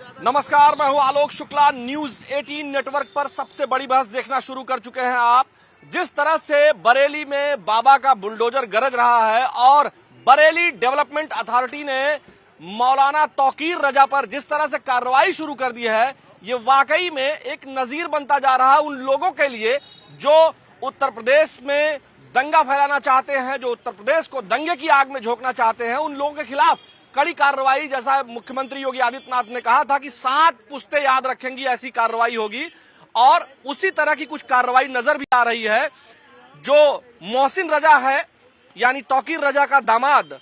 नमस्कार, मैं हूं आलोक शुक्ला। न्यूज 18 नेटवर्क पर सबसे बड़ी बहस देखना शुरू कर चुके हैं आप। जिस तरह से बरेली में बाबा का बुलडोजर गरज रहा है और बरेली डेवलपमेंट अथॉरिटी ने मौलाना तौकीर रजा पर जिस तरह से कार्रवाई शुरू कर दी है, ये वाकई में एक नजीर बनता जा रहा है उन लोगों के लिए जो उत्तर प्रदेश में दंगा फैलाना चाहते हैं, जो उत्तर प्रदेश को दंगे की आग में झोंकना चाहते हैं। उन लोगों के खिलाफ कड़ी कार्रवाई, जैसा मुख्यमंत्री योगी आदित्यनाथ ने कहा था कि 7 पुश्तें याद रखेंगी, ऐसी कार्रवाई होगी। और उसी तरह की कुछ कार्रवाई नजर भी आ रही है। जो मोहसिन रजा है यानी तौकीर रजा का दामाद,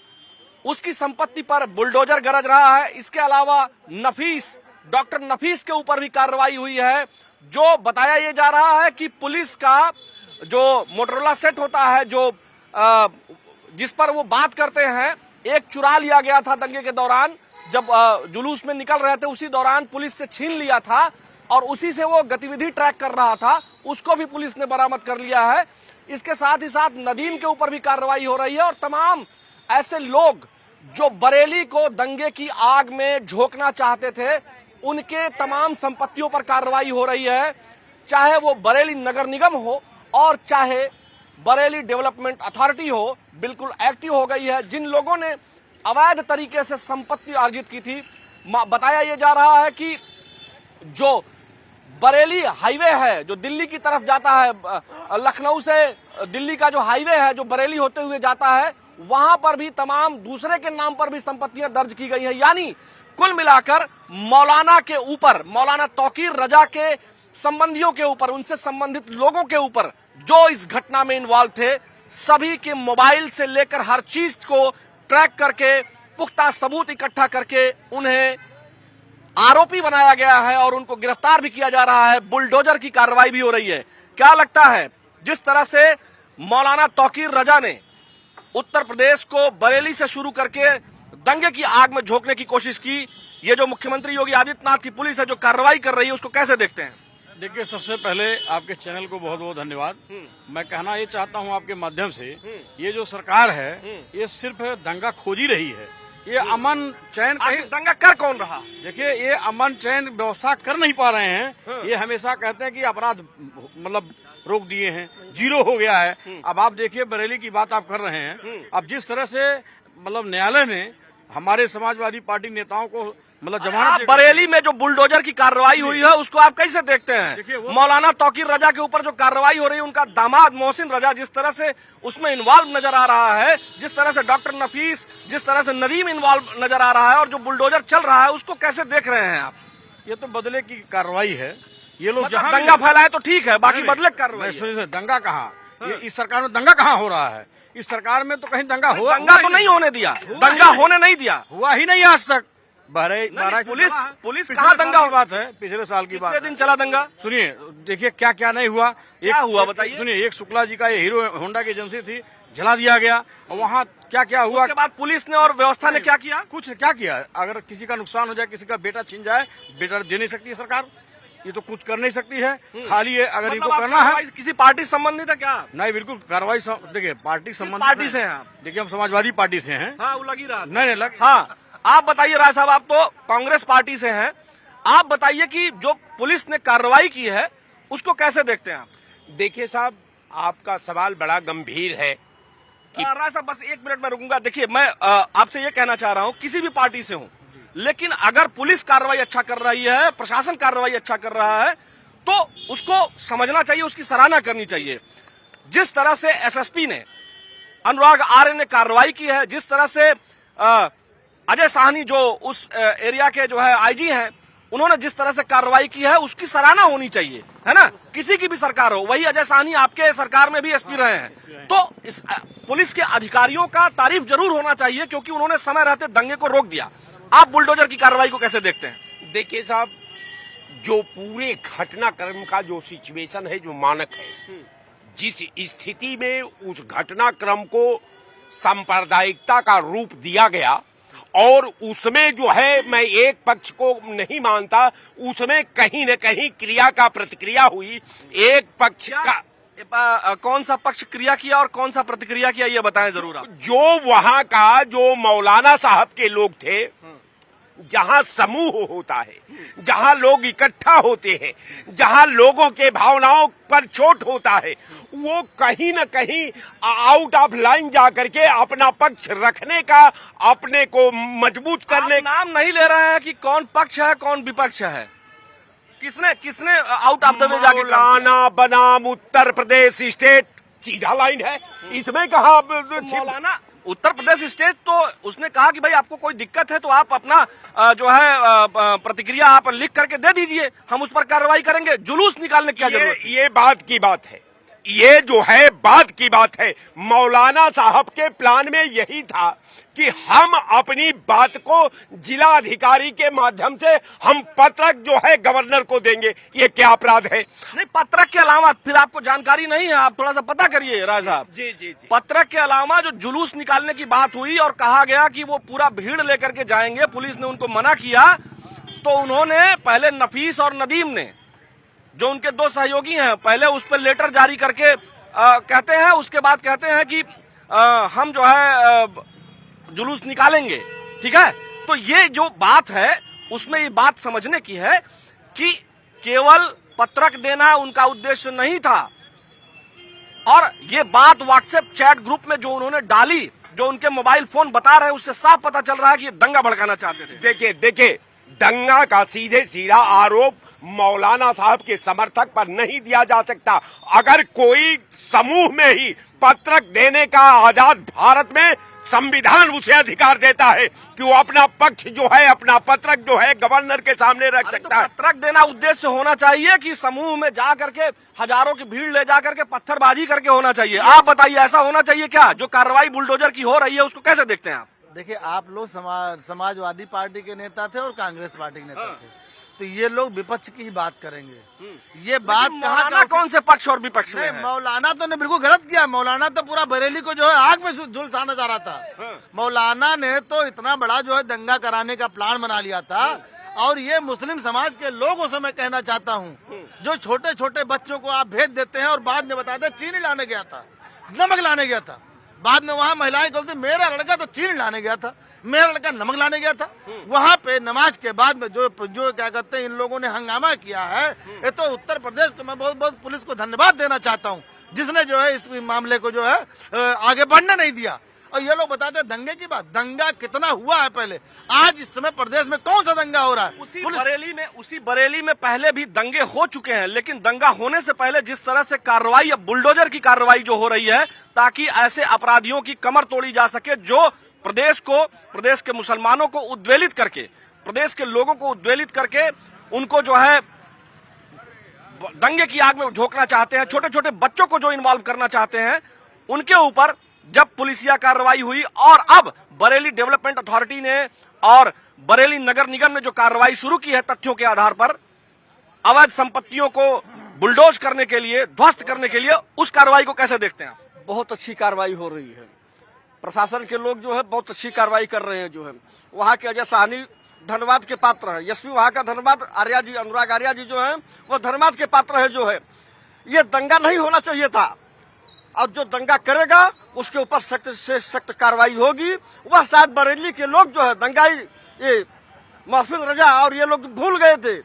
उसकी संपत्ति पर बुलडोजर गरज रहा है। इसके अलावा नफीस, डॉक्टर नफीस के ऊपर भी कार्रवाई हुई है। जो बताया ये जा रहा है कि पुलिस का जो मोटरोला सेट होता है, जो जिस पर वो बात करते हैं, एक चुरा लिया गया था दंगे के दौरान। जब जुलूस में निकल रहे थे उसी दौरान पुलिस से छीन लिया था और उसी से वो गतिविधि ट्रैक कर रहा था, उसको भी पुलिस ने बरामद कर लिया है। इसके साथ ही साथ नदीम के ऊपर भी कार्रवाई हो रही है और तमाम ऐसे लोग जो बरेली को दंगे की आग में झोंकना चाहते थे, उनके तमाम संपत्तियों पर कार्रवाई हो रही है। चाहे वो बरेली नगर निगम हो और चाहे बरेली डेवलपमेंट अथॉरिटी हो, बिल्कुल एक्टिव हो गई है। जिन लोगों ने अवैध तरीके से संपत्ति अर्जित की थी, बताया यह जा रहा है कि जो बरेली हाईवे है जो दिल्ली की तरफ जाता है, लखनऊ से दिल्ली का जो हाईवे है जो बरेली होते हुए जाता है, वहां पर भी तमाम दूसरे के नाम पर भी संपत्तियां दर्ज की गई है। यानी कुल मिलाकर मौलाना के ऊपर, मौलाना तौकीर रजा के संबंधियों के ऊपर, उनसे संबंधित लोगों के ऊपर जो इस घटना में इन्वॉल्व थे, सभी के मोबाइल से लेकर हर चीज को ट्रैक करके, पुख्ता सबूत इकट्ठा करके उन्हें आरोपी बनाया गया है और उनको गिरफ्तार भी किया जा रहा है। बुलडोजर की कार्रवाई भी हो रही है। क्या लगता है, जिस तरह से मौलाना तौकीर रजा ने उत्तर प्रदेश को बरेली से शुरू करके दंगे की आग में झोंकने की कोशिश की, ये जो मुख्यमंत्री योगी आदित्यनाथ की पुलिस है जो कार्रवाई कर रही है, उसको कैसे देखते हैं? देखिए, सबसे पहले आपके चैनल को बहुत बहुत धन्यवाद। मैं कहना ये चाहता हूं आपके माध्यम से, ये जो सरकार है ये सिर्फ दंगा खोजी रही है। ये अमन चैन कहीं दंगा कर कौन रहा? देखिए, ये अमन चैन व्यवस्था कर नहीं पा रहे हैं। ये हमेशा कहते हैं कि अपराध मतलब रोक दिए हैं, 0 हो गया है। अब आप देखिए, बरेली की बात आप कर रहे हैं। अब जिस तरह से मतलब न्यायालय ने हमारे समाजवादी पार्टी नेताओं को मतलब जमानत, बरेली में जो बुलडोजर की कार्रवाई हुई है उसको आप कैसे देखते हैं? मौलाना तौकीर रजा के ऊपर जो कार्रवाई हो रही है, उनका दामाद मोहसिन रजा जिस तरह से उसमें इन्वॉल्व नजर आ रहा है, जिस तरह से डॉक्टर नफीस, जिस तरह से नदीम इन्वॉल्व नजर आ रहा है, और जो बुलडोजर चल रहा है, उसको कैसे देख रहे हैं आप? ये तो बदले की कार्रवाई है। ये लोग जहां दंगा फैलाए तो ठीक है, बाकी बदले कार्रवाई। दंगा कहाँ, इस सरकार में दंगा कहाँ हो रहा है? इस सरकार में तो कहीं दंगा हुआ, दंगा तो नहीं होने दिया, दंगा होने नहीं दिया, हुआ ही नहीं आज तक। पुलिस कहाँ दंगा हो? बात है पिछले साल की बात। कितने दिन चला दंगा? सुनिए, देखिए क्या क्या नहीं हुआ। क्या हुआ बताइए। सुनिए, एक शुक्ला जी का ये हीरो होंडा की एजेंसी थी, जला दिया गया। और वहाँ क्या क्या हुआ, उसके बाद पुलिस ने और व्यवस्था ने क्या किया? कुछ क्या किया? अगर किसी का नुकसान हो जाए, किसी का बेटा छिन जाए, बेटा दे नहीं सकती है सरकार, ये तो कुछ कर नहीं सकती है। खाली है अगर इनको करना है। किसी पार्टी संबंधित है क्या? नहीं, बिल्कुल कार्रवाई देखिए पार्टी संबंधित। पार्टी से हैं? देखिए, हम समाजवादी पार्टी से हैं। हाँ, वो लगी रहा। नहीं लग। हाँ, आप बताइए राय साहब, आप तो कांग्रेस पार्टी से हैं, आप बताइए कि जो पुलिस ने कार्रवाई की है उसको कैसे देखते हैं आप? देखिए साहब, आपका सवाल बड़ा गंभीर है कि राय साहब, बस 1 मिनट में रुकूंगा। देखिए, मैं आपसे ये कहना चाह रहा हूं, किसी भी पार्टी से हूं, लेकिन अगर पुलिस कार्रवाई अच्छा कर रही है, प्रशासन कार्रवाई अच्छा कर रहा है, तो उसको समझना चाहिए, उसकी सराहना करनी चाहिए। जिस तरह से एसएसपी ने, अनुराग आर्य ने कार्रवाई की है, जिस तरह से अजय साहनी जो उस एरिया के जो है आईजी हैं, उन्होंने जिस तरह से कार्रवाई की है, उसकी सराहना होनी चाहिए, है ना? किसी की भी सरकार हो, वही अजय साहनी आपके सरकार में भी एसपी रहे हैं, तो इस पुलिस के अधिकारियों का तारीफ जरूर होना चाहिए, क्योंकि उन्होंने समय रहते दंगे को रोक दिया। आप बुलडोजर की कार्रवाई को कैसे देखते हैं? देखिए साहब, जो पूरे घटनाक्रम का जो सिचुएशन है, जो मानक है, जिस स्थिति में उस घटनाक्रम को सांप्रदायिकता का रूप दिया गया, और उसमें जो है, मैं एक पक्ष को नहीं मानता, उसमें कहीं न कहीं क्रिया का प्रतिक्रिया हुई। एक पक्ष का कौन सा पक्ष क्रिया किया और कौन सा प्रतिक्रिया किया, ये बताएं जरूर आप। जो वहां का जो मौलाना साहब के लोग थे, जहां समूह होता है, जहां लोग इकट्ठा होते हैं, जहां लोगों के भावनाओं पर चोट होता है, वो कहीं न कहीं आउट ऑफ लाइन जाकर के अपना पक्ष रखने का, अपने को मजबूत करने आप नाम नहीं ले रहे हैं कि कौन पक्ष है कौन विपक्ष है, किसने आउट ऑफ द वे जाके काम किया? मौलाना बनाम उत्तर प्रदेश स्टेट सीधा लाइन है, इसमें कहा मौलाना उत्तर प्रदेश स्टेट तो उसने कहा कि भाई आपको कोई दिक्कत है तो आप अपना जो है प्रतिक्रिया आप लिख करके दे दीजिए, हम उस पर कार्रवाई करेंगे, जुलूस निकालने की क्या जरूरत है? ये बात की बात है, ये जो है बात की बात है। मौलाना साहब के प्लान में यही था कि हम अपनी बात को जिला अधिकारी के माध्यम से हम पत्रक जो है गवर्नर को देंगे। ये क्या अपराध है? नहीं, पत्रक के अलावा फिर आपको जानकारी नहीं है, आप थोड़ा सा पता करिए राय साहब। जी। पत्रक के अलावा जो जुलूस निकालने की बात हुई और कहा गया कि वो पूरा भीड़ लेकर के जाएंगे, पुलिस ने उनको मना किया, तो उन्होंने पहले नफीस और नदीम ने, जो उनके दो सहयोगी हैं, पहले उस पर लेटर जारी करके कहते हैं, उसके बाद कहते हैं कि हम जो है जुलूस निकालेंगे। ठीक है, तो ये जो बात है उसमें ये बात समझने की है कि केवल पत्रक देना उनका उद्देश्य नहीं था, और ये बात व्हाट्सएप चैट ग्रुप में जो उन्होंने डाली, जो उनके मोबाइल फोन बता रहे हैं, उससे साफ पता चल रहा है कि ये दंगा भड़काना चाहते थे। देखिए दंगा का सीधे सीधा आरोप मौलाना साहब के समर्थक पर नहीं दिया जा सकता। अगर कोई समूह में ही पत्रक देने का आजाद भारत में संविधान उसे अधिकार देता है कि वो अपना पक्ष जो है, अपना पत्रक जो है गवर्नर के सामने रख सकता है। पत्रक देना उद्देश्य होना चाहिए कि समूह में जा करके हजारों की भीड़ ले जा करके पत्थरबाजी करके होना चाहिए? आप बताइए, ऐसा होना चाहिए क्या? जो कार्रवाई बुलडोजर की हो रही है उसको कैसे देखते हैं आप? देखिए, आप लोग समाजवादी पार्टी के नेता थे और कांग्रेस पार्टी के नेता थे, तो ये लोग विपक्ष की ही बात करेंगे। ये बात मौलाना कौन से पक्ष और विपक्ष में नहीं, है? मौलाना तो ने बिल्कुल गलत किया। मौलाना तो पूरा बरेली को जो है आग में झुलसाना चाह रहा था। मौलाना ने तो इतना बड़ा जो है दंगा कराने का प्लान बना लिया था। और ये मुस्लिम समाज के लोगों से मैं कहना चाहता हूँ, जो छोटे छोटे बच्चों को आप भेज देते हैं और बाद में बताते चीनी लाने गया था, नमक लाने गया था, बाद में वहाँ महिलाएं बोलती मेरा लड़का तो चीनी लाने गया था, मेरा लड़का नमक लाने गया था। वहाँ पे नमाज के बाद में जो क्या कहते हैं इन लोगों ने हंगामा किया है, ये तो उत्तर प्रदेश को मैं बहुत बहुत पुलिस को धन्यवाद देना चाहता हूँ, जिसने जो है इस मामले को जो है आगे बढ़ने नहीं दिया। और ये लोग बताते हैं दंगे की बात, दंगा कितना हुआ है पहले, आज इस समय प्रदेश में कौन सा दंगा हो रहा है? उसी बरेली में पहले भी दंगे हो चुके हैं, लेकिन दंगा होने से पहले जिस तरह से कार्रवाई, अब बुलडोजर की कार्रवाई जो हो रही है, ताकि ऐसे अपराधियों की कमर तोड़ी जा सके जो प्रदेश के मुसलमानों को उद्वेलित करके, प्रदेश के लोगों को उद्वेलित करके उनको जो है दंगे की आग में झोंकना चाहते हैं, छोटे छोटे बच्चों को जो इन्वॉल्व करना चाहते हैं, उनके ऊपर जब पुलिसिया कार्रवाई हुई और अब बरेली डेवलपमेंट अथॉरिटी ने और बरेली नगर निगम ने जो कार्रवाई शुरू की है तथ्यों के आधार पर अवैध संपत्तियों को बुलडोज करने के लिए, ध्वस्त करने के लिए, उस कार्रवाई को कैसे देखते हैं आप? बहुत अच्छी कार्रवाई हो रही है। प्रशासन के लोग जो है बहुत अच्छी कार्रवाई कर रहे हैं। जो है वहाँ के अजय साहनी धन्यवाद के पात्र है, यशवी वहाँ का धन्यवाद, आर्या जी, अनुराग आर्या जी जो है वो धन्यवाद के पात्र है। जो है ये दंगा नहीं होना चाहिए था, और जो दंगा करेगा उसके ऊपर सख्त से सख्त कार्रवाई होगी। वह शायद बरेली के लोग जो है दंगाई, ये महफिल रजा और ये लोग भूल गए थे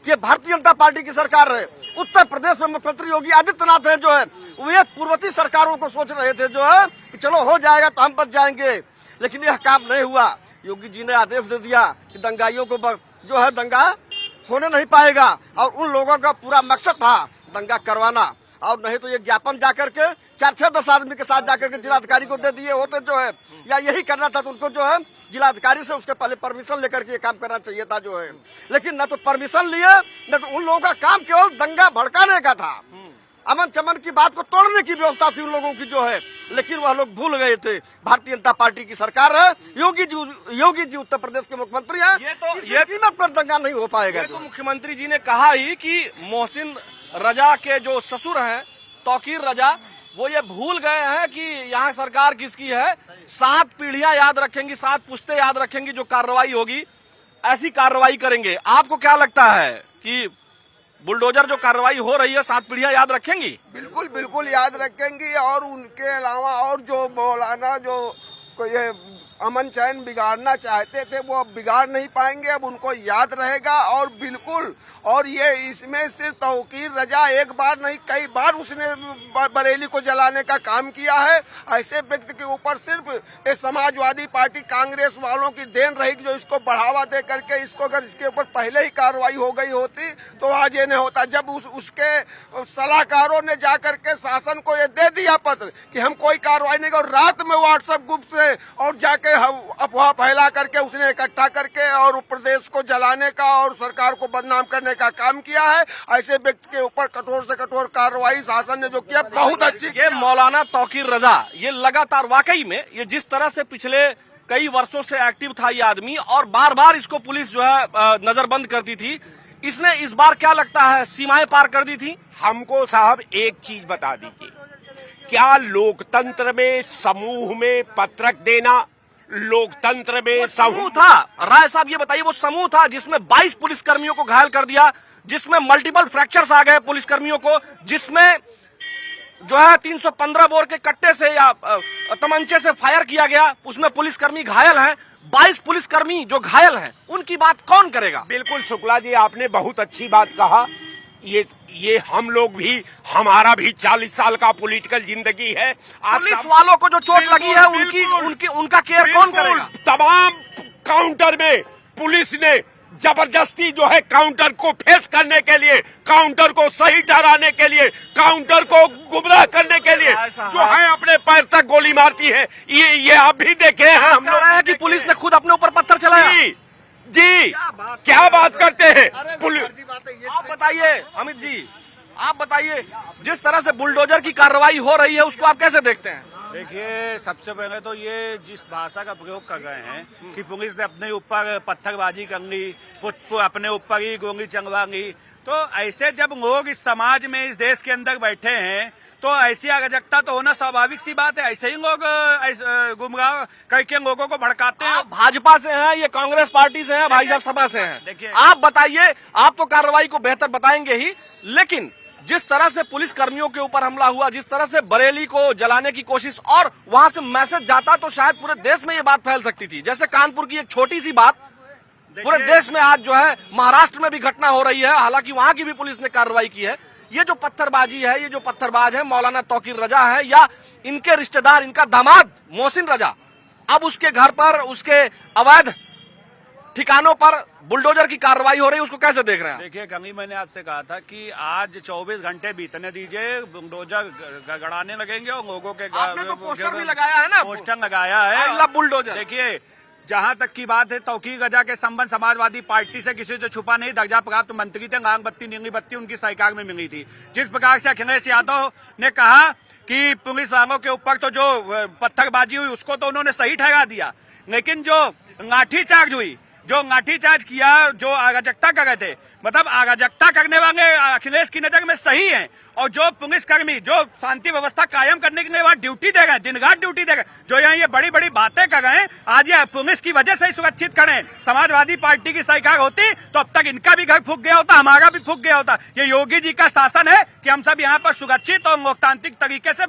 कि भारतीय जनता पार्टी की सरकार है। उत्तर प्रदेश में मुख्यमंत्री योगी आदित्यनाथ है जो है वो एक पूर्ववर्ती सरकारों को सोच रहे थे जो है कि चलो हो जाएगा तो हम बच जाएंगे, लेकिन यह काम नहीं हुआ। योगी जी ने आदेश दे दिया कि दंगाइयों को जो है दंगा होने नहीं पाएगा, और उन लोगों का पूरा मकसद था दंगा करवाना। और नहीं तो ये ज्ञापन जाकर के 4-10 आदमी के साथ जाकर के जिलाधिकारी को दे दिए होते जो है, या यही करना था तो उनको जो है जिलाधिकारी से उसके पहले परमिशन लेकर के ये काम करना चाहिए था जो है। लेकिन न तो परमिशन लिए, न तो उन लोगों का काम केवल दंगा भड़काने का था, अमन चमन की बात को तोड़ने की व्यवस्था थी उन लोगों की जो है, लेकिन वह लोग भूल गए थे। भारतीय जनता पार्टी की सरकार है, योगी जी उत्तर प्रदेश के मुख्यमंत्री हैं, ये कीमत पर दंगा नहीं हो पाएगा। तो मुख्यमंत्री जी ने कहा ही कि मोहसिन रजा के जो ससुर हैं तौकीर रजा, वो ये भूल गए हैं कि यहाँ सरकार किसकी है। 7 पीढ़ियां याद रखेंगी, 7 पुश्ते याद रखेंगी, जो कार्रवाई होगी ऐसी कार्रवाई करेंगे। आपको क्या लगता है कि बुलडोजर जो कार्रवाई हो रही है 7 पीढ़ियां याद रखेंगी? बिल्कुल बिल्कुल याद रखेंगी। और उनके अलावा और जो मौलाना जो ये अमन चैन बिगाड़ना चाहते थे वो अब बिगाड़ नहीं पाएंगे, अब उनको याद रहेगा। और बिल्कुल, और ये इसमें सिर्फ तौकीर रजा एक बार नहीं कई बार उसने बरेली को जलाने का काम किया है। ऐसे व्यक्ति के ऊपर सिर्फ ये समाजवादी पार्टी कांग्रेस वालों की देन रहेगी जो इसको बढ़ावा दे करके इसको, अगर इसके ऊपर पहले ही कार्रवाई हो गई होती तो आज ये नहीं होता। जब उसके सलाहकारों ने जाकर के शासन को ये दे दिया पत्र कि हम कोई कार्रवाई नहीं, और रात में व्हाट्सएप ग्रुप से और जाके अफवाह फैला करके उसने इकट्ठा करके और प्रदेश को जलाने का और सरकार को बदनाम करने का काम किया है। ऐसे व्यक्ति के ऊपर कठोर से कठोर कार्रवाई शासन ने जो किया बहुत अच्छी। ये मौलाना तौकीर रजा ये लगातार वाकई में ये जिस तरह से पिछले कई वर्षों से एक्टिव था ये आदमी, और बार बार इसको पुलिस जो है नजरबंद करती थी, इसने इस बार क्या लगता है सीमाएं पार कर दी थी। हमको साहब एक चीज बता दीजिए, क्या लोकतंत्र में समूह में पत्रक देना लोकतंत्र में समूह था? राय साहब ये बताइए, वो समूह था जिसमें 22 पुलिसकर्मियों को घायल कर दिया, जिसमें मल्टीपल फ्रैक्चर्स आ गए पुलिसकर्मियों को, जिसमें जो है 315 बोर के कट्टे से या तमंचे से फायर किया गया, उसमें पुलिसकर्मी घायल हैं। 22 पुलिसकर्मी जो घायल हैं उनकी बात कौन करेगा? बिल्कुल शुक्ला जी, आपने बहुत अच्छी बात कहा। ये हम लोग भी, हमारा भी 40 साल का पॉलिटिकल जिंदगी है। पुलिस वालों को जो चोट लगी है उनका केयर कौन करेगा? तमाम काउंटर में पुलिस ने जबरदस्ती जो है काउंटर को फेस करने के लिए, काउंटर को सही ठहराने के लिए, काउंटर को गुमराह करने के लिए जो है अपने पैर तक गोली मारती है। ये आप भी देखे हैं। हम लोग है कि पुलिस ने खुद अपने ऊपर पत्थर चलाया। जी क्या बात करते हैं पुलिस? आप बताइए अमित जी, आप बताइए, जिस तरह से बुलडोजर की कार्रवाई हो रही है उसको आप कैसे देखते हैं? देखिए, सबसे पहले तो ये जिस भाषा का प्रयोग कर रहे हैं कि पुलिस ने अपने ऊपर पत्थरबाजी कर ली, अपने ऊपर ही गोली चलवा ली, तो ऐसे जब लोग इस समाज में इस देश के अंदर बैठे हैं तो ऐसी अराजकता तो होना स्वाभाविक सी बात है। ऐसे ही लोग गुमराह करके लोगों को भड़काते हैं। भाजपा से हैं, ये कांग्रेस पार्टी से हैं, भाई साहब सपा से हैं। देखिए, आप बताइए, आप तो कार्रवाई को बेहतर बताएंगे ही, लेकिन जिस तरह से पुलिस कर्मियों के ऊपर हमला हुआ, जिस तरह से बरेली को जलाने की कोशिश और वहां से मैसेज जाता तो शायद पूरे देश में ये बात फैल सकती थी। जैसे कानपुर की एक छोटी सी बात पूरे देश में आज जो है, महाराष्ट्र में भी घटना हो रही है, हालांकि वहां की भी पुलिस ने कार्रवाई की है। ये जो पत्थरबाजी है, ये जो पत्थरबाज है मौलाना तौकीर रजा है या इनके रिश्तेदार, इनका दामाद मोहसिन रजा, अब उसके घर पर, उसके अवैध ठिकानों पर बुलडोजर की कार्रवाई हो रही है, उसको कैसे देख रहे हैं? देखिए, कभी मैंने आपसे कहा था कि आज 24 घंटे बीतने दीजिए, बुलडोजर गड़ाने लगेंगे और लोगों के आपने तो पोस्टर भी लगाया है ना, पोस्टर लगाया है बुलडोजर। देखिए, जहां तक की बात है तौकीर रजा के संबंध समाजवादी पार्टी से किसी से छुपा नहीं, दर्जा प्राप्त मंत्री थे, लाल बत्ती नीली बत्ती उनकी सरकार में मिली थी। जिस प्रकार से अखिलेश यादव ने कहा कि पुलिस वालों के ऊपर तो जो पत्थरबाजी हुई उसको तो उन्होंने सही ठहरा दिया, लेकिन जो लाठीचार्ज हुई, जो लाठीचार्ज किया, जो अराजकता कर रहे थे, मतलब अराजकता करने वाले अखिलेश की नजर में सही हैं, और जो पुलिसकर्मी जो शांति व्यवस्था कायम करने के लिए वहां ड्यूटी दे रहे हैं, दिन रात ड्यूटी दे रहे हैं, जो यहाँ ये बड़ी बड़ी बातें कर रहे हैं, आज ये पुलिस की वजह से ही सुरक्षित खड़े हैं। समाजवादी पार्टी की सरकार होती तो अब तक इनका भी घर फूक गया होता, हमारा भी फूक गया होता। ये योगी जी का शासन है कि हम सब यहाँ पर सुरक्षित और लोकतांत्रिक तरीके से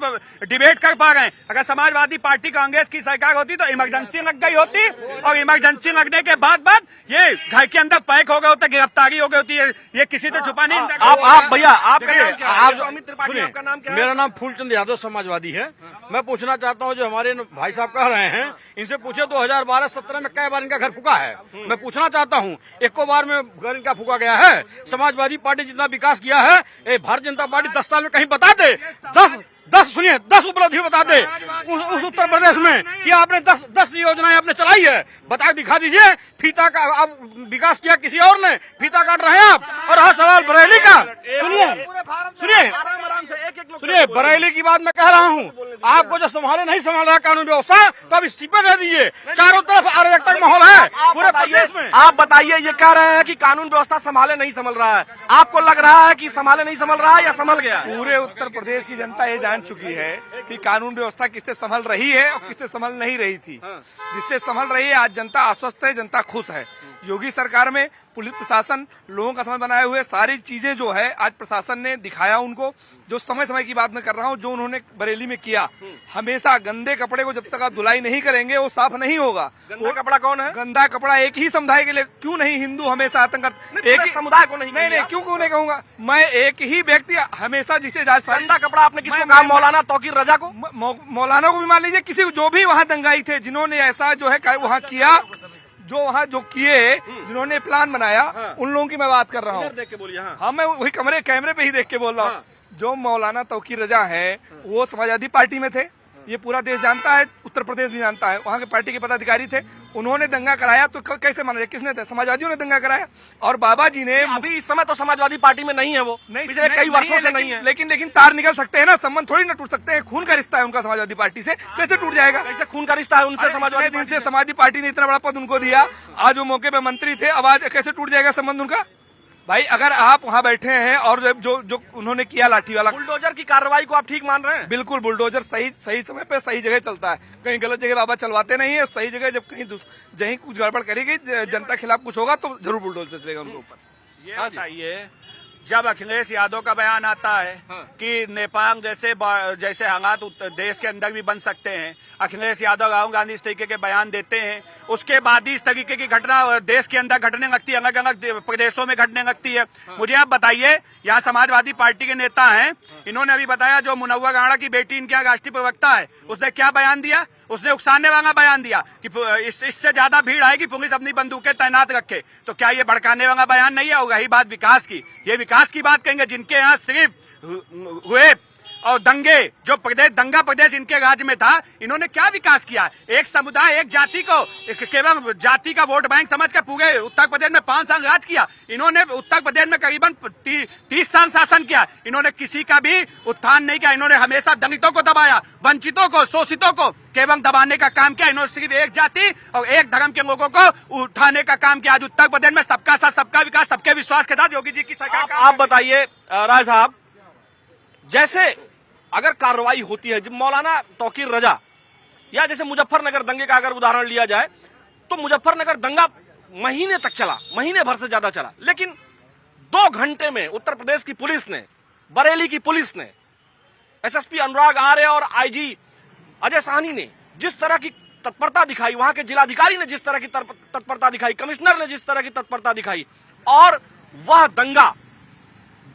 डिबेट कर पा रहे हैं। अगर समाजवादी पार्टी कांग्रेस की सरकार होती तो इमरजेंसी लग गई होती, और इमरजेंसी लगने के बाद ये घर के अंदर पैक हो गए होते, गिरफ्तारी हो गई होती है। ये किसी तो छुपा नहीं। आप भैया, अमित त्रिपाठी, आपका नाम क्या है? मेरा नाम फूलचंद यादव समाजवादी है। मैं पूछना चाहता हूं, जो हमारे भाई साहब कह रहे हैं, इनसे पूछे 2012-17 में कई बार इनका घर फूका है। मैं पूछना चाहता हूं, एको बार में घर इनका फूका गया है? समाजवादी पार्टी जितना विकास किया है, भारतीय जनता पार्टी 10 साल में कहीं बता दे, 10 उपलब्धि बता दे उस उत्तर प्रदेश में कि आपने 10 योजनाएं आपने चलाई है, बता दिखा दीजिए। फीता का आप विकास किया किसी और ने, फीता काट रहे हैं आप। और हाँ, सवाल बरेली का सुनिए, बरेली की बात मैं कह रहा हूँ, आपको जो संभाले नहीं संभाल रहा कानून व्यवस्था, तो अब इस्तीफे दे दीजिए। चारों तरफ अराजकता का माहौल है पूरे प्रदेश में। आप बताइए, ये कह रहे हैं कि कानून व्यवस्था संभाले नहीं संभल रहा है, आपको लग रहा है कि संभाले नहीं संभल रहा है या संभल गया? पूरे उत्तर प्रदेश की जनता ये जान चुकी है कि कानून व्यवस्था किससे संभल रही है और किससे संभल नहीं रही थी। जिससे संभल रही है, आज जनता आश्वस्त है, जनता खुश है। योगी सरकार में पुलिस प्रशासन लोगों का समय बनाए हुए सारी चीजें जो है आज प्रशासन ने दिखाया उनको। जो समय समय की बात मैं कर रहा हूँ, जो उन्होंने बरेली में किया, हमेशा गंदे कपड़े को जब तक आप धुलाई नहीं करेंगे वो साफ नहीं होगा। गंदा कपड़ा कौन है? गंदा कपड़ा एक ही समुदाय के लिए, क्यों नहीं हिंदू हमेशा आतंक एक ही समुदाय को नहीं? नहीं, क्यों नहीं कहूंगा मैं, एक ही व्यक्ति हमेशा जिसे गंदा कपड़ा आपने किसको कहा? मौलाना तौकीर रजा को? मौलाना को भी मान लीजिए, किसी जो भी वहाँ दंगाई थे, जिन्होंने ऐसा जो है वहाँ किया, जो वहाँ जो किए, जिन्होंने प्लान बनाया, उन लोगों की मैं बात कर रहा हूँ। देख के बोलिए। हाँ, मैं वही कैमरे पे ही देख के बोल रहा हूँ। जो मौलाना तौकीर रजा है वो समाजवादी पार्टी में थे, ये पूरा देश जानता है, उत्तर प्रदेश भी जानता है। वहाँ के पार्टी के पदाधिकारी थे, उन्होंने दंगा कराया तो कैसे माना जाए? किसने? समाजवादियों ने दंगा कराया। और बाबा जी ने अभी इस समय तो समाजवादी पार्टी में नहीं है वो, पिछले कई वर्षों से नहीं है। लेकिन तार निकल सकते हैं ना, संबंध थोड़ी ना टूट सकते हैं। खून का रिश्ता है उनका समाजवादी पार्टी से, कैसे टूट जाएगा? कैसे खून का रिश्ता है उनसे? समाजवादी दिन से समाजवादी पार्टी ने इतना बड़ा पद उनको दिया, आज वो मौके पे मंत्री थे, अब आज कैसे टूट जाएगा संबंध उनका? भाई अगर आप वहाँ बैठे हैं और जो उन्होंने किया लाठी वाला, बुलडोजर की कार्रवाई को आप ठीक मान रहे हैं? बिल्कुल, बुलडोजर सही समय पे सही जगह चलता है। कहीं गलत जगह बाबा चलवाते नहीं है। सही जगह जब कहीं कुछ गड़बड़ करेगी, जनता के खिलाफ कुछ होगा तो जरूर बुलडोजर चलेगा उनके ऊपर। ये बताइए, जब अखिलेश यादव का बयान आता है कि नेपाल जैसे हालात देश के अंदर भी बन सकते हैं, अखिलेश यादव राहुल गांधी इस तरीके के बयान देते हैं, उसके बाद ही इस तरीके की घटना देश के अंदर घटने लगती है, अलग अलग प्रदेशों में घटने लगती है। मुझे आप बताइए, यहाँ समाजवादी पार्टी के नेता हैं, इन्होंने अभी बताया जो मुनव्वर राणा की बेटी इनके यहाँ राष्ट्रीय प्रवक्ता है, उसने क्या बयान दिया? उसने उकसाने वाला बयान दिया कि इससे ज्यादा भीड़ आएगी, पुलिस अपनी बंदूकें तैनात रखे। तो क्या ये भड़काने वाला बयान नहीं है? और रही बात विकास की, ये विकास की बात कहेंगे जिनके यहाँ सिर्फ हुए और दंगे, जो प्रदेश दंगा प्रदेश इनके राज्य में था, इन्होंने क्या विकास किया? एक समुदाय, एक जाति को केवल जाति का वोट बैंक समझ के पूरे उत्तर प्रदेश में 5 साल राज किया। इन्होंने उत्तर प्रदेश में करीबन 30 साल शासन किया। इन्होंने किसी का भी उत्थान नहीं किया। इन्होंने हमेशा दलितों को दबाया, वंचितों को, शोषितों को केवल दबाने का काम किया। इन्होंने सिर्फ एक जाति और एक धर्म के लोगों को उठाने का काम किया। आज उत्तर प्रदेश में सबका साथ सबका विकास, सबके विश्वास के साथ योगी जी की सरकार। आप बताइए राय साहब, जैसे अगर कार्रवाई होती है, जब मौलाना तौकीर रजा या जैसे मुजफ्फरनगर दंगे का अगर उदाहरण लिया जाए, तो मुजफ्फरनगर दंगा महीने तक चला, महीने भर से ज्यादा चला, लेकिन 2 घंटे में उत्तर प्रदेश की पुलिस ने, बरेली की पुलिस ने, एसएसपी अनुराग आर्य और आईजी अजय साहनी ने जिस तरह की तत्परता दिखाई, वहां के जिलाधिकारी ने जिस तरह की तत्परता दिखाई, कमिश्नर ने जिस तरह की तत्परता दिखाई, और वह दंगा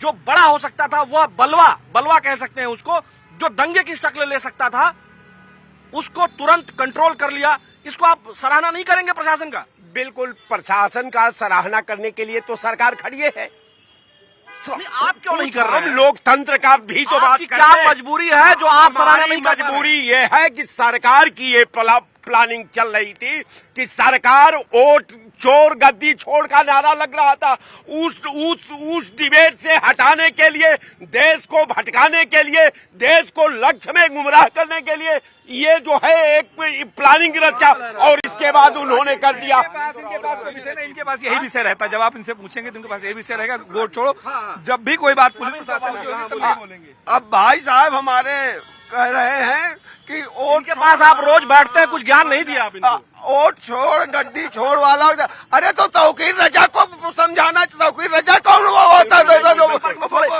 जो बड़ा हो सकता था, वह बलवा कह सकते हैं उसको, जो दंगे की शक्ल ले सकता था, उसको तुरंत कंट्रोल कर लिया। इसको आप सराहना नहीं करेंगे प्रशासन का? बिल्कुल, प्रशासन का सराहना करने के लिए तो सरकार खड़ी है। आप क्यों नहीं कर रहे हैं? हम लोकतंत्र का भी तो बात क्या मजबूरी है जो आप सराहना नहीं कर रहे हैं? मजबूरी ये है कि सरकार की ये प्लानिंग चल रही थी कि सरकार वोट चोर गद्दी छोड़ का नारा लग रहा था। उस डिबेट से हटाने के लिए, देश को भटकाने के लिए, देश को लक्ष्य में गुमराह करने के लिए ये जो है एक प्लानिंग रचा, और इसके बाद उन्होंने कर दिया। इनके पास यही विषय रहता है, जब आप इनसे पूछेंगे तो इनके पास यही विषय रहेगा, वोट छोड़ो। जब भी कोई बात पुलिस बोलेंगे। अब भाई साहब हमारे कह रहे हैं कि उनके पास आप रोज बैठते हैं, कुछ ज्ञान नहीं दिया आप इनको? वोट छोड़ गड्डी छोड़ वाला, अरे तो तौकीर रजा को समझाना, तौकीर रजा कौन होता है?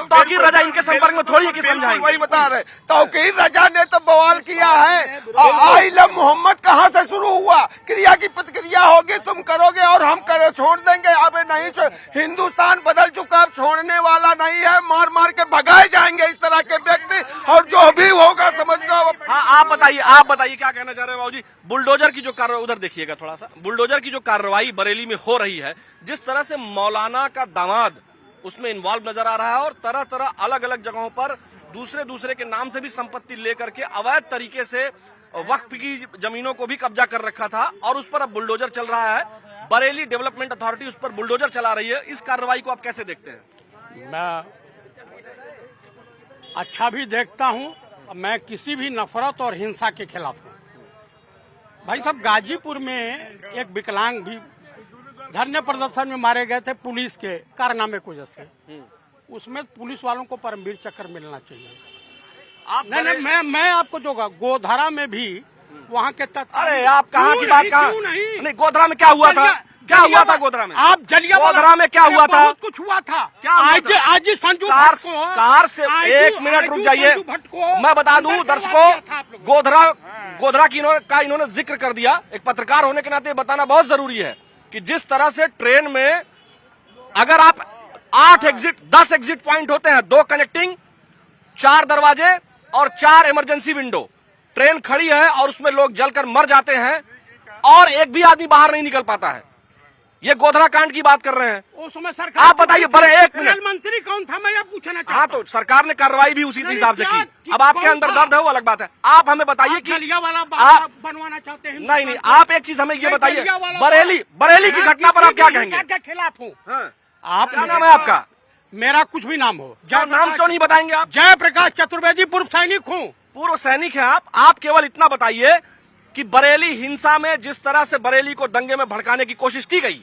तौकीर रजा इनके संपर्क में थोड़ी है कि समझाएंगे। वही बता रहे, तौकीर रजा ने तो बवाल किया है। आई लव मोहम्मद कहाँ से शुरू हुआ? क्रिया की प्रतिक्रिया होगी, तुम करोगे और हम छोड़ देंगे। अब नहीं, हिंदुस्तान बदल चुका, अब छोड़ने वाला नहीं है। मार मार के भगाए जाएंगे इस तरह के व्यक्ति, और जो भी होगा समझ लो। आप बताइए क्या कहना चाह रहे हैं बाबूजी? बुलडोजर की जो कार्रवाई, उधर देखिएगा थोड़ा सा, बुलडोजर की जो कार्रवाई बरेली में हो रही है, जिस तरह से मौलाना का दामाद उसमें इन्वॉल्व नजर आ रहा है, और तरह तरह अलग अलग जगहों पर दूसरे के नाम से भी संपत्ति लेकर के अवैध तरीके से वक्फ की जमीनों को भी कब्जा कर रखा था, और उस पर अब बुलडोजर चल रहा है। बरेली डेवलपमेंट अथॉरिटी उस पर बुलडोजर चला रही है। इस कार्रवाई को आप कैसे देखते हैं? मैं अच्छा भी देखता हूं, मैं किसी भी नफरत और हिंसा के खिलाफ हूं। भाई साहब, गाजीपुर में एक विकलांग भी धरने प्रदर्शन में मारे गए थे पुलिस के कारनामे की वजह से। उसमें पुलिस वालों को परमवीर चक्र मिलना चाहिए। नहीं, मैं आपको जो गोधरा में भी वहाँ के अरे आप कहाँ की बात, कहाँ नहीं, गोधरा में क्या हुआ था? क्या हुआ था गोधरा में? आप गोधरा में क्या हुआ था? बहुत कुछ हुआ था। क्या हुआ आज था? आज ही संजू कार भट्ट को- कार से आज एक ही- मिनट आज रुक ही जाइए, संजू भट्ट को मैं बता दूं अंदर दर्शकों, करवा दिया था आप लोगों ने। गोधरा की इन्होंने जिक्र कर दिया। एक पत्रकार होने के नाते बताना बहुत जरूरी है कि जिस तरह से ट्रेन में अगर आप 10 एग्जिट पॉइंट होते हैं, 2 कनेक्टिंग, 4 दरवाजे और 4 इमरजेंसी विंडो, ट्रेन खड़ी है और उसमें लोग जलकर मर जाते हैं और एक भी आदमी बाहर नहीं निकल पाता है। ये गोधरा कांड की बात कर रहे हैं। उस समय सरकार आप बताइए, बड़े एक मिनट। रेल मंत्री कौन था, मैं ये पूछना चाहता हाँ, तो सरकार ने कार्रवाई भी उसी नहीं, हिसाब से क्या- की। अब आपके कौन अंदर था? दर्द है वो अलग बात है। आप हमें बताइए कि जलियांवाला आप बाग बनवाना चाहते हैं। नहीं, आप एक चीज हमें ये मैं बताइए, जलियांवाला बरेली की मैं घटना पर आप किसी क्या भी कहेंगे? हिंसा के खिलाफ हूँ। हाँ। आप क्या नाम है आपका? मेरा कुछ भी नाम हो, क्या नाम क्यों नहीं बताएंगे आप? जय प्रकाश चतुर्वेदी, पूर्व सैनिक हूँ। पूर्व सैनिक हैं आप केवल इतना बताइए कि बरेली हिंसा में जिस तरह से बरेली को दंगे में भड़काने की कोशिश की गई,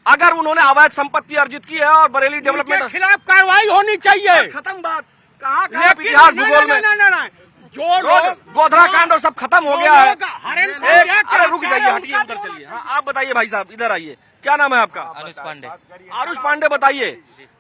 अगर उन्होंने अवैध संपत्ति अर्जित की है और बरेली उनके डेवलपमेंट खिलाफ कार्रवाई होनी चाहिए। खत्म बात, कहाँ लेकिन इतिहास भूगोल में नहीं, जो लोग गोधरा कांड और सब खत्म हो गया है। अरे रुक जाइए, हटिए, उनका उधर चलिए। हाँ, आप बताइए भाई साहब, इधर आइए। क्या नाम है आपका? आरुष पांडे। आरुष पांडे, बताइए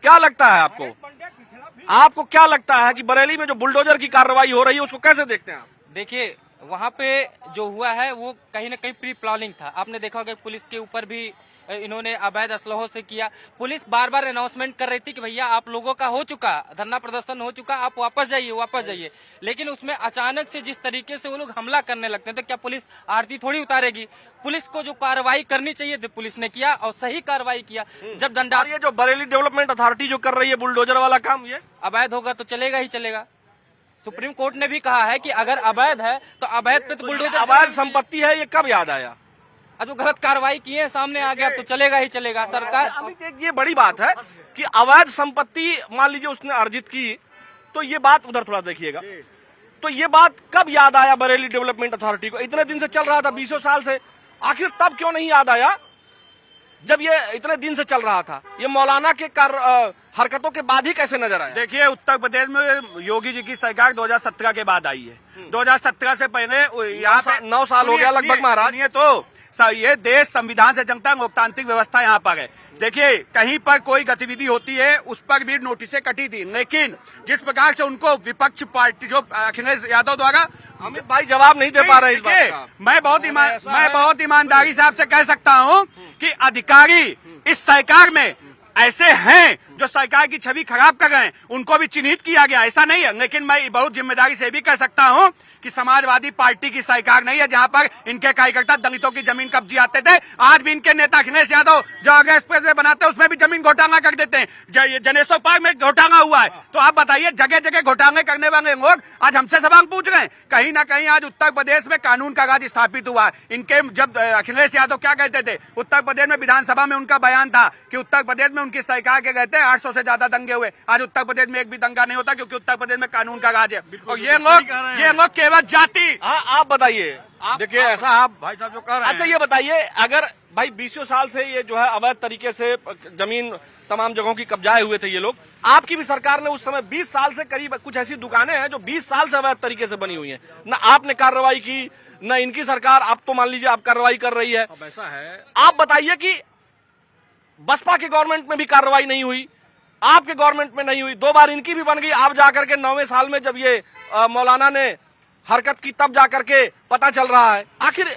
क्या लगता है आपको क्या लगता है कि बरेली में जो बुलडोजर की कार्रवाई हो रही है उसको कैसे देखते हैं आप? देखिए, वहाँ पे जो हुआ है वो कहीं न कहीं प्री प्लानिंग था। आपने देखा होगा पुलिस के ऊपर भी इन्होंने अवैध असलहों से किया। पुलिस बार बार अनाउंसमेंट कर रही थी कि भैया आप लोगों का हो चुका, धरना प्रदर्शन हो चुका, आप वापस जाइए। लेकिन उसमें अचानक से जिस तरीके से वो लोग हमला करने लगते हैं, तो क्या पुलिस आरती थोड़ी उतारेगी? पुलिस को जो कार्रवाई करनी चाहिए थी पुलिस ने किया और सही कार्रवाई किया। जब डंडा, और ये जो बरेली डेवलपमेंट अथॉरिटी जो कर रही है बुलडोजर वाला काम, ये अवैध होगा तो चलेगा ही चलेगा। सुप्रीम कोर्ट ने भी कहा है कि अगर अवैध है तो अवैध पे तो बुलडोजर, अवैध संपत्ति है, ये कब याद आया? जो गलत कार्रवाई की है सामने आ गया तो चलेगा ही चलेगा। सरकार एक ये बड़ी बात है कि अवैध संपत्ति मान लीजिए उसने अर्जित की, तो ये बात उधर थोड़ा देखिएगा, तो ये बात कब याद आया बरेली डेवलपमेंट अथॉरिटी को? इतने दिन से चल रहा था, 20 साल से, आखिर तब क्यों नहीं याद आया जब ये इतने दिन से चल रहा था? ये मौलाना के हरकतों के बाद ही कैसे नजर आया? देखिए, उत्तर प्रदेश में योगी जी की सरकार 2017 के बाद आई है। 2017 से पहले यहाँ पे 9 साल हो गया लगभग महाराज। सुनिए तो ये देश संविधान से चलता है, लोकतांत्रिक व्यवस्था यहाँ पर है। देखिए, कहीं पर कोई गतिविधि होती है उस पर भी नोटिसें कटी थी, लेकिन जिस प्रकार से उनको विपक्ष पार्टी जो अखिलेश यादव द्वारा, अमित भाई जवाब नहीं दे पा रहे इस बात का। मैं बहुत ईमानदारी से आपसे कह सकता हूँ कि अधिकारी इस सरकार में ऐसे हैं जो सरकार की छवि खराब कर रहे हैं, उनको भी चिन्हित किया गया, ऐसा नहीं है। लेकिन मैं बहुत जिम्मेदारी से भी कह सकता हूं कि समाजवादी पार्टी की सरकार नहीं है जहां पर इनके कार्यकर्ता दलितों की जमीन कब्जे आते थे। आज भी इनके नेता अखिलेश यादव जो आगरा एक्सप्रेस वे बनाते हैं उसमें भी जमीन घोटाला कर देते हैं। जनेश्वर पार्क में घोटाला हुआ है, तो आप बताइए, जगह जगह घोटाले करने वाले लोग आज हमसे सवाल पूछ रहे हैं। कहीं ना कहीं आज उत्तर प्रदेश में कानून का राज स्थापित हुआ है। इनके जब अखिलेश यादव क्या कहते थे, उत्तर प्रदेश में विधानसभा में उनका बयान था कि उत्तर प्रदेश में उनकी सरकार के कहते हैं 800 से ज्यादा दंगे हुए। आज उत्तर प्रदेश में एक भी दंगा नहीं होता क्योंकि उत्तर प्रदेश में कानून का राज है। और ये लोग केवल जाति। हाँ, आप बताइए। देखिए, ऐसा आप भाई साहब जो कर रहे हैं, अच्छा ये बताइए, अगर भाई 20 साल से ये जो है अवैध तरीके से जमीन तमाम जगहों की कब्जाए हुए थे ये लोग, आपकी भी सरकार ने उस समय 20 साल से करीब कुछ ऐसी दुकानें हैं जो 20 साल से अवैध तरीके से बनी हुई हैं, ना आपने कार्रवाई की, ना इनकी सरकार, आप तो मान लीजिए आप कार्रवाई कर रही है। अब ऐसा है, आप बताइए कि बसपा के गवर्नमेंट में भी कार्रवाई नहीं हुई, आपके गवर्नमेंट में नहीं हुई, 2 बार इनकी भी बन गई, आप जाकर के 9वें साल में जब ये मौलाना ने हरकत की तब जाकर के पता चल रहा है। आखिर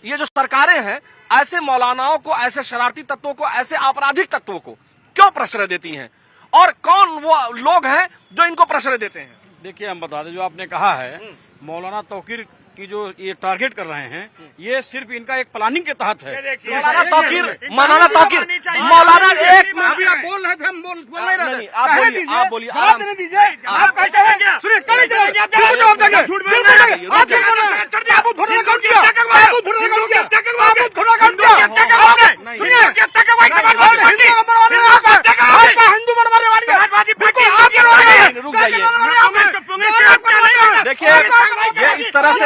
ये जो सरकारें हैं ऐसे मौलानाओं को, ऐसे शरारती तत्वों को, ऐसे आपराधिक तत्वों को क्यों प्रश्रय देती हैं, और कौन वो लोग हैं जो इनको प्रश्रय देते हैं? देखिए हम बता दें, जो आपने कहा है मौलाना तौकीर की जो ये टारगेट कर रहे हैं, ये सिर्फ इनका एक प्लानिंग के तहत है। मौलाना तौकीर मौलाना एक मिनट, अभी आप बोल रहे थे, हम बोल रहे थे। नहीं, आप बोलिए आराम से। आप कहते हैं, सुनिए, कल जवाब देंगे, झूठ बोल रहे हैं। आप झूठ बोल रहे हैं। आप धुरने का काम किया, आप धुरने का काम किया, आप धुरने का काम किया। सुनिए, आपका हिंदू बनवाने वाली है, बिल्कुल आप बनवाने वाले हैं। रुक जाइए, देखिए ये इस तरह से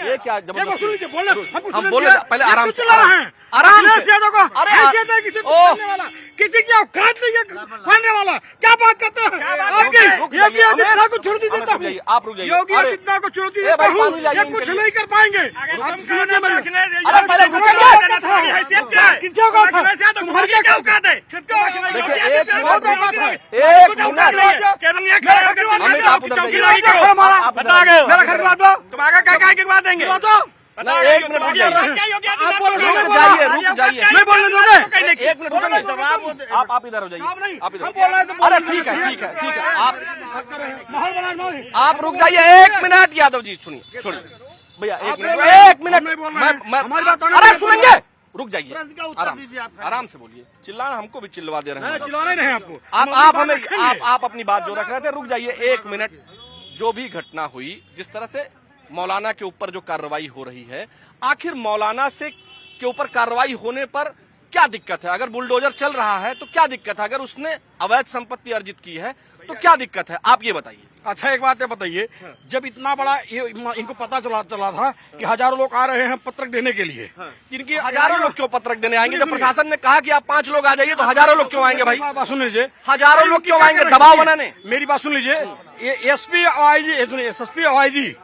ये क्या जबरदस्ती? लीजिए, बोलने हमको हम सुनने बोले दीजिए। पहले ये आराम कुछ से, चिल्ला रहे हैं। आराम से। अखिलेश यादव को अरे हैसियत है किसी को ओह। बोलने वाला, किसी की औकात नहीं है बोलने वाला। क्या बात करते हैं आपकी? रुक योगी जाइए, आदित्यनाथ को चुनौती हमें देता रुक जाइए, हूँ, आप रुक जाइए। योगी अरे, आदित्यनाथ को चुनौती ए देता भाई, हूँ, पानी लाइए ये इनके कुछ लिए। नहीं कर पाएंगे। आप सुनिए मेरी- अरे पहले रुकेंगे। किसकी औकात है? तुम्हारी क्या औकात है? देखिए, एक बहुत औकात है। एक मिनट अमित, आप उधर जाइए। आप बता गए मेरा घर बात दो, तुम्हारा क्या क्या की बात देंगे? नहीं, एक मिनट रुक जाइए, आप बोल रहे रुक जाइए, रुक जाइए। नहीं बोलने दोगे? एक मिनट रुकेंगे। आप इधर हो जाइए, आप इधर। हम बोल रहे हैं तो अरे बोलने ठीक है, दो। ठीक है, ठीक है। आप माहौल बना माहौल। आप रुक जाइए, एक मिनट। यादव जी सुनिए, सुनिए भैया, एक मिनट नहीं बोल रहे हैं। मैं हमारी बात होने अरे दो। सुनेंगे, रुक जाइए, का उत्तर आराम दीजिए आप। आराम से बोलिए। चिल्लाना हमको भी चिल्लवा दे रहे हैं। चिल्ला नहीं रहे हैं आपको। आप हमें आप अपनी बात जो रख रहे थे, रुक जाइए एक मिनट। जो भी घटना हुई, जिस तरह से मौलाना के ऊपर जो कार्रवाई हो रही है, आखिर मौलाना से के ऊपर कार्रवाई होने पर क्या दिक्कत है? अगर बुलडोजर चल रहा है तो क्या दिक्कत है? अगर उसने अवैध संपत्ति अर्जित की है तो क्या दिक्कत है? आप ये बताइए। अच्छा एक बात है बताइए, जब इतना बड़ा ये इनको पता चला था कि हजारों लोग आ रहे हैं पत्रक देने के लिए, इनकी हजारों लोग क्यों पत्रक देने आएंगे? जब प्रशासन ने कहा कि आप 5 लोग आ जाइए तो हजारों लोग क्यों आएंगे भाई? बात सुन लीजिए, हजारों लोग क्यों आएंगे दबाव बनाने? मेरी बात सुन लीजिए। ये SP IG, SSP IG,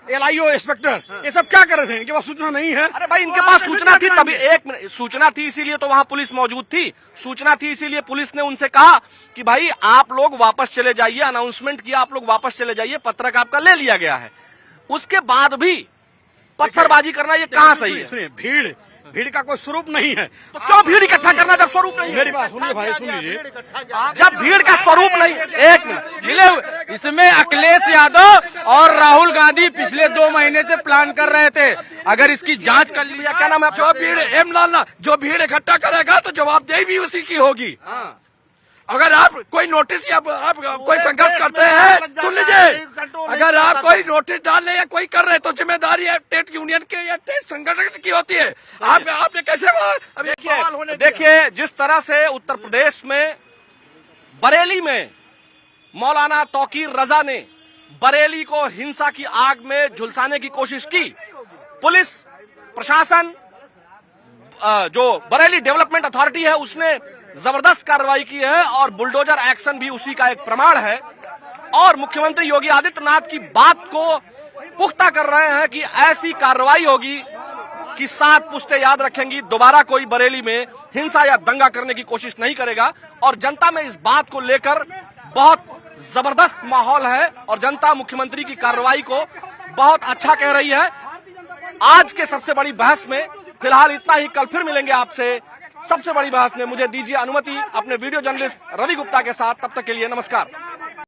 LIO inspector, ये सब क्या कर रहे थे? इनके पास सूचना नहीं है? अरे भाई, इनके पास सूचना थी, तभी एक मिनट, सूचना थी इसीलिए तो वहां पुलिस मौजूद थी। सूचना थी इसीलिए पुलिस ने उनसे कहा कि भाई आप लोग वापस चले जाइए, अनाउंसमेंट किया, आप लोग वापस चले जाइए, पत्रक आपका ले लिया गया है। उसके बाद भी पत्थरबाजी करना ये कहाँ सही है? सुनिए, भीड़ का कोई स्वरूप नहीं है, तो क्यों भीड़ इकट्ठा करना जब स्वरूप नहीं है? मेरी बात सुनिए भाई, सुन लीजिए। जब भीड़ का स्वरूप नहीं, एक मिनट मिले इसमें अखिलेश यादव और राहुल गांधी पिछले 2 महीने से प्लान कर रहे थे। अगर इसकी जांच कर ली, क्या नाम है आपका? जो भीड़ हेमलाल जो भीड़ इकट्ठा करेगा तो जवाबदेही भी उसी की होगी। अगर आप कोई नोटिस या आप कोई संघर्ष करते हैं, सुन लीजिए, अगर आप कोई नोटिस डाल रहे या कोई कर रहे हैं तो जिम्मेदारी है ट्रेड यूनियन के या ट्रेड संगठन की होती है। आपने कैसे देखिए, जिस तरह से उत्तर प्रदेश में बरेली में मौलाना तौकीर रजा ने बरेली को हिंसा की आग में झुलसाने की कोशिश की, पुलिस प्रशासन, जो बरेली डेवलपमेंट अथॉरिटी है, उसने जबरदस्त कार्रवाई की है और बुलडोजर एक्शन भी उसी का एक प्रमाण है। और मुख्यमंत्री योगी आदित्यनाथ की बात को पुख्ता कर रहे हैं कि ऐसी कार्रवाई होगी कि 7 पुश्तें याद रखेंगी, दोबारा कोई बरेली में हिंसा या दंगा करने की कोशिश नहीं करेगा। और जनता में इस बात को लेकर बहुत जबरदस्त माहौल है और जनता मुख्यमंत्री की कार्रवाई को बहुत अच्छा कह रही है। आज के सबसे बड़ी बहस में फिलहाल इतना ही। कल फिर मिलेंगे आपसे सबसे बड़ी बहस में। मुझे दीजिए अनुमति अपने वीडियो जर्नलिस्ट रवि गुप्ता के साथ। तब तक के लिए नमस्कार।